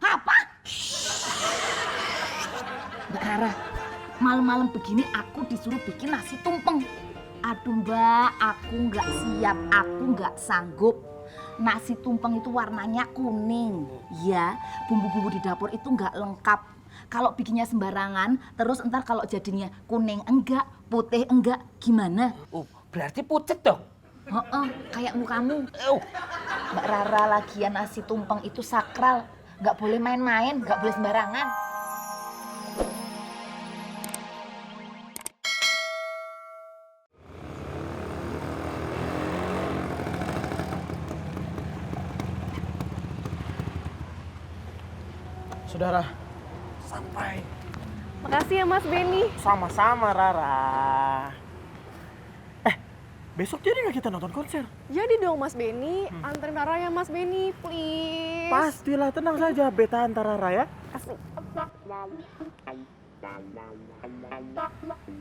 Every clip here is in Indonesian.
Apa? Mbak Rara, malam-malam begini aku disuruh bikin nasi tumpeng. Aduh Mbak, aku nggak siap, aku nggak sanggup. Nasi tumpeng itu warnanya kuning. Ya, bumbu-bumbu di dapur itu nggak lengkap. Kalau bikinnya sembarangan, terus entar kalau jadinya kuning enggak, putih enggak, gimana? Oh, berarti pucet dong. Heeh, kayak mukamu. Mbak Rara, lagian nasi tumpeng itu sakral. Nggak boleh main-main, nggak boleh sembarangan. Saudara, sampai. Makasih ya Mas Benny. Sama-sama, Rara. Besok jadi nggak kita nonton konser? Jadi dong Mas Benny, anterin Rara ya Mas Benny, please. Pastilah, tenang saja. Beta antar Rara ya. Asik.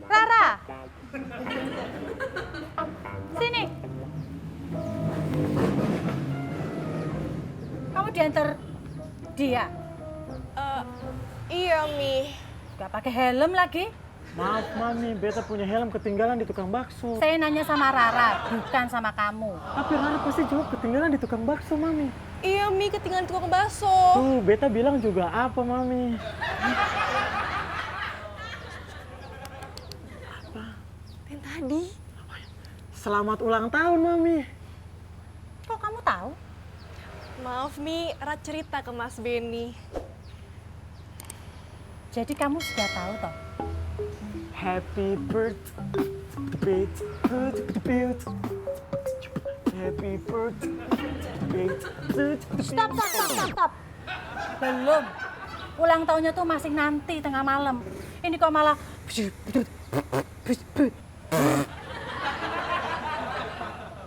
Rara, sini. Kamu diantar dia? Iya Mi. Gak pakai helm lagi? Maaf, Mami. Beta punya helm ketinggalan di tukang bakso. Saya nanya sama Rara, bukan sama kamu. Tapi Rara pasti jawab ketinggalan di tukang bakso, Mami. Iya Mi, ketinggalan tukang bakso. Tuh, Beta bilang juga apa, Mami? Yang tadi. Selamat ulang tahun, Mami. Kok kamu tahu? Maaf Mi, Rara cerita ke Mas Benny. Jadi kamu sudah tahu toh? Happy birthday to you. Happy birthday to you. Stop. Belum. Ulang tahunnya tuh masih nanti tengah malam. Ini kok malah...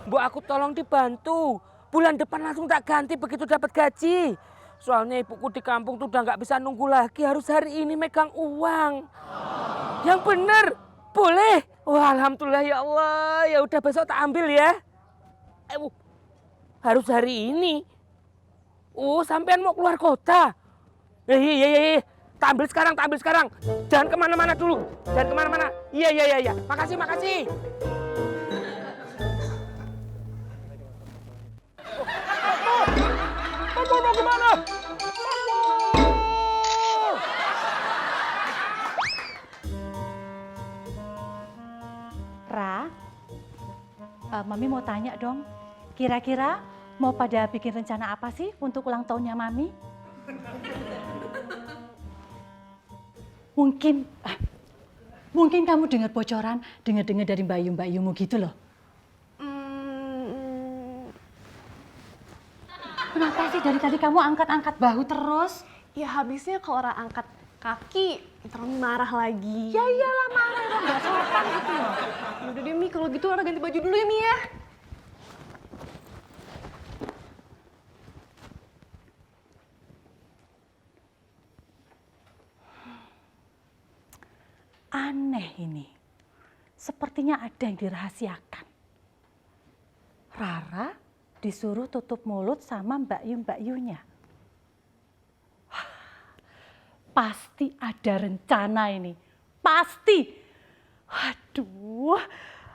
Bu, aku tolong dibantu. Bulan depan langsung tak ganti begitu dapat gaji. Soalnya ibuku di kampung tuh udah nggak bisa nunggu lagi, harus hari ini megang uang. Yang bener, boleh. Wah, alhamdulillah ya Allah. Ya udah besok tak ambil ya. Harus hari ini. Oh, sampean mau keluar kota? Iya. Tak ambil sekarang. Jangan kemana-mana dulu. Jangan kemana-mana. Iya. Makasih. Mau kemana? Ra, Mami mau tanya dong. Kira-kira mau pada bikin rencana apa sih untuk ulang tahunnya Mami? Mungkin kamu dengar bocoran, dengar dari Mbak Yumu gitu loh. Kenapa sih dari tadi kamu angkat-angkat bahu terus? Ya habisnya kalau Rara angkat kaki, ntar Mi marah lagi. Ya iyalah marah, kok nggak sopan gitu loh. Udah deh Mi, kalau gitu Rara ganti baju dulu ya Mi ya. Aneh ini. Sepertinya ada yang dirahasiakan. Rara disuruh tutup mulut sama Mbak Yunya. Pasti ada rencana ini. Pasti. Aduh,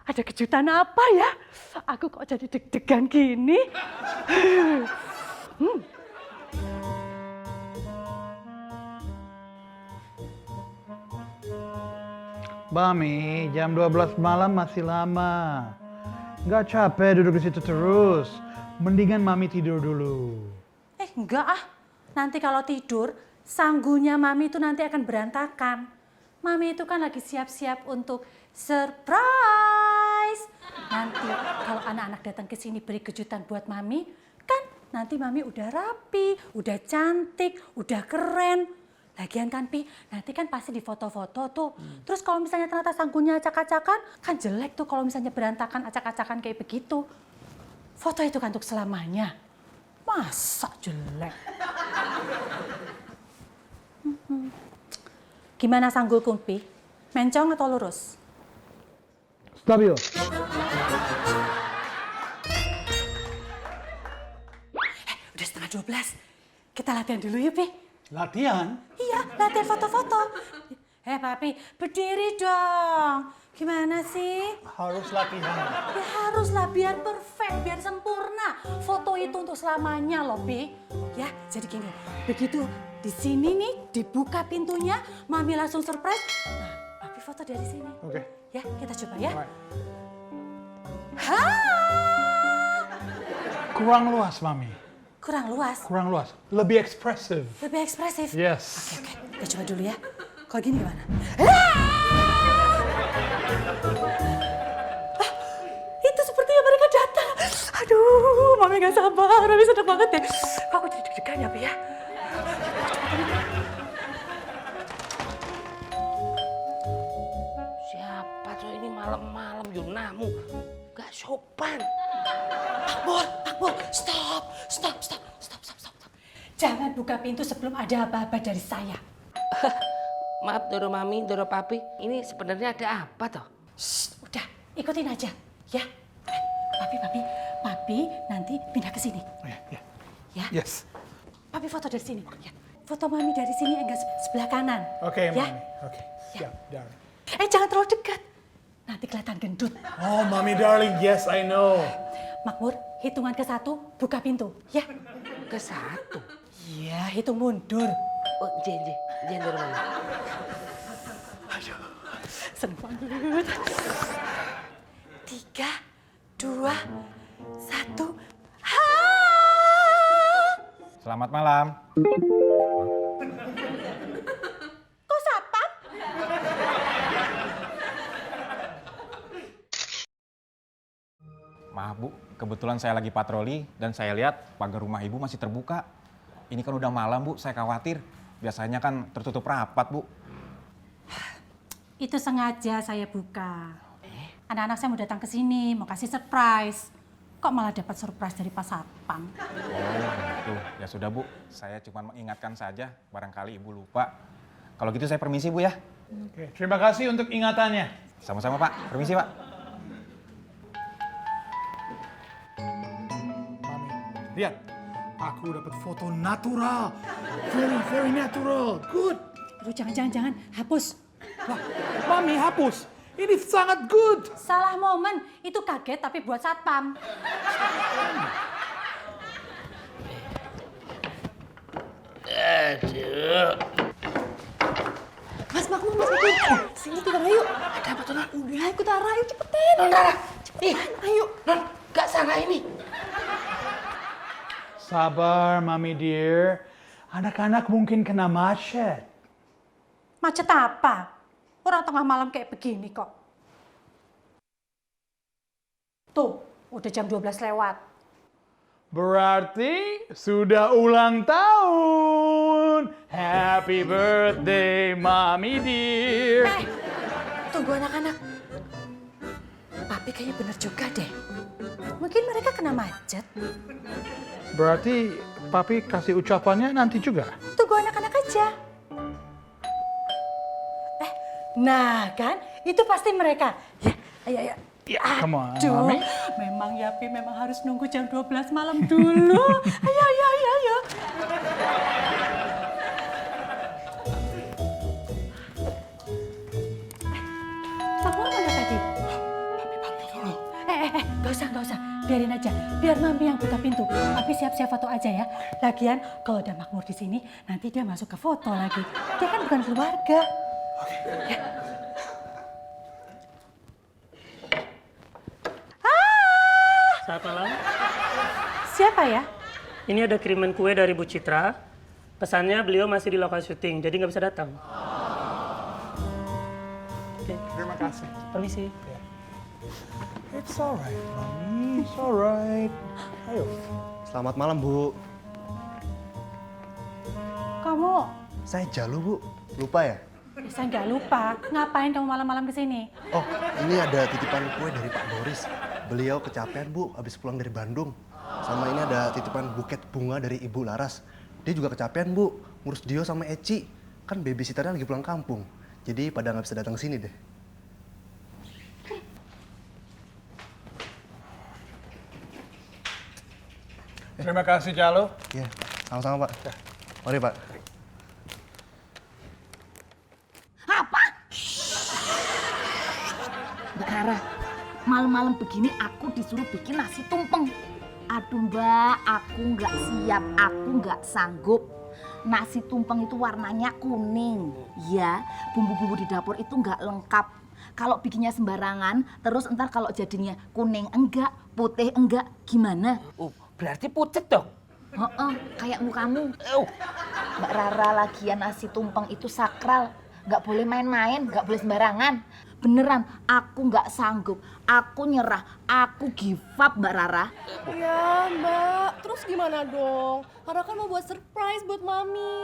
ada kejutan apa ya? Aku kok jadi deg-degan gini? Mami, jam 12 malam masih lama. Nggak capek duduk di situ terus. Mendingan Mami tidur dulu. Enggak ah. Nanti kalau tidur, sanggulnya Mami itu nanti akan berantakan. Mami itu kan lagi siap-siap untuk surprise. Nanti kalau anak-anak datang ke sini beri kejutan buat Mami, kan nanti Mami udah rapi, udah cantik, udah keren. Lagian kan Pi, nanti kan pasti di foto-foto tuh. Terus kalau misalnya ternyata sanggulnya acak-acakan, kan jelek tuh kalau misalnya berantakan acak-acakan kayak begitu. Foto itu kan untuk selamanya. Masa jelek? Gimana sanggulku Pi? Mencong atau lurus? Stabil. Udah setengah 12. kita latihan dulu yuk, Pi. Latihan? Iya, latihan foto-foto. Papi, berdiri dong. Gimana sih? Harus latihan. Ya haruslah biar perfect, biar sempurna. Foto itu untuk selamanya loh, Pi. Ya, jadi gini. Begitu di sini nih, dibuka pintunya, Mami langsung surprise. Nah, Papi foto dari sini. Oke. Ya, kita coba ya. Alright. Ha! Kurang luas, Mami. Kurang luas, Kurang luas. Lebih ekspresif. lebih ekspresif. Yes. Oke, kita coba dulu ya. Kalau gini gimana? Itu sepertinya mereka datang. Aduh, Mami gak sabar. Mami seneng banget deh. Kok aku jadi deg-degan ya, Pi ya? Siapa tuh ini malam-malam Yunamu? Gak sopan. Akbar, stop. Jangan buka pintu sebelum ada apa-apa dari saya. Maaf Doro Mami, Doro Papi. Ini sebenarnya ada apa toh? Shh, udah, ikutin aja, ya. Papi nanti pindah ke sini. Oh, ya, ya. Ya. Yes. Papi foto dari sini. Ya. Foto Mami dari sini enggak sebelah kanan. Oke, ya. Mami. Oke. Siap, darling. Jangan terlalu dekat. Nanti kelihatan gendut. Oh, Mami darling, yes, I know. Makmur, hitungan ke 1, buka pintu, ya. Ke satu. Iya, hitung mundur. Oh, jen Doro Mami. Seneng banget. 3, 2, 1. Selamat malam. Kok satpam? Maaf Bu, kebetulan saya lagi patroli dan saya lihat pagar rumah Ibu masih terbuka. Ini kan udah malam Bu, saya khawatir. Biasanya kan tertutup rapat Bu. Itu sengaja saya buka. Anak-anak saya mau datang ke sini, mau kasih surprise. Kok malah dapat surprise dari Pak Satpam? Oh gitu, ya sudah Bu. Saya cuma mengingatkan saja, barangkali Ibu lupa. Kalau gitu saya permisi Bu ya. Oke, terima kasih untuk ingatannya. Sama-sama Pak, permisi Pak. Mami, lihat. Aku dapat foto natural. Very, very natural. Good. Aduh, jangan, hapus. Wah, Mami hapus. Ini sangat good. Salah momen, itu kaget tapi buat Satpam. Mas Makmur. Sini kita yuk. Ada apa tuh, Non? Udah, ikut Ara, yuk cepetin. Nara, ih, Ayo. Non, gak salah ini. Sabar, Mami dear. Anak-anak mungkin kena macet. Macet apa? Orang tengah malam kayak begini kok. Tuh, udah jam 12 lewat. Berarti sudah ulang tahun. Happy birthday, Mami dear. Tunggu anak-anak. Papi kayaknya bener juga deh. Mungkin mereka kena macet. Berarti Papi kasih ucapannya nanti juga? Tunggu anak-anak aja. Nah kan, itu pasti mereka. Ya, ayo. Come on, Aduh, Mami. memang ya, Pi, memang harus nunggu jam 12 malam dulu. Ayo. Kamu mana tadi? Papi panggil dulu. Gak usah. Biarin aja, biar Mami yang buka pintu. Tapi siap-siap foto aja ya. Lagian, kalau ada Makmur di sini, nanti dia masuk ke foto lagi. Dia kan bukan keluarga. Oke. Ya. Selamat malam. Siapa ya? Ini ada kiriman kue dari Bu Citra. Pesannya beliau masih di lokasi syuting, jadi nggak bisa datang. Oke, Terima kasih. permisi. It's alright, Mami. It's alright. Ayo. Selamat malam, Bu. Kamu, Saya Jalu, Bu. Lupa ya? saya nggak lupa. Ngapain kamu malam-malam kesini? Oh, ini ada titipan kue dari Pak Boris. Beliau kecapean, Bu, habis pulang dari Bandung. Sama ini ada titipan buket bunga dari Ibu Laras. Dia juga kecapean, Bu, ngurus Dio sama Eci. Kan babysitternya lagi pulang kampung. Jadi pada nggak bisa datang sini deh. Terima kasih, Jalo. Ya. Sama-sama, Pak. Mari, Pak. Apa? Mbak Rara, malam-malam begini aku disuruh bikin nasi tumpeng. Aduh Mbak, aku nggak siap, aku nggak sanggup. Nasi tumpeng itu warnanya kuning. Ya, bumbu-bumbu di dapur itu nggak lengkap. Kalau bikinnya sembarangan, terus ntar kalau jadinya kuning enggak, putih enggak, gimana? Oh, berarti pucet dong. Heeh, kayak mukamu. Mbak Rara, lagian nasi tumpeng itu sakral. Nggak boleh main-main, nggak boleh sembarangan. Beneran, aku nggak sanggup. Aku nyerah, aku give up Mbak Rara. Ya Mbak, terus gimana dong? Rara kan mau buat surprise buat Mami.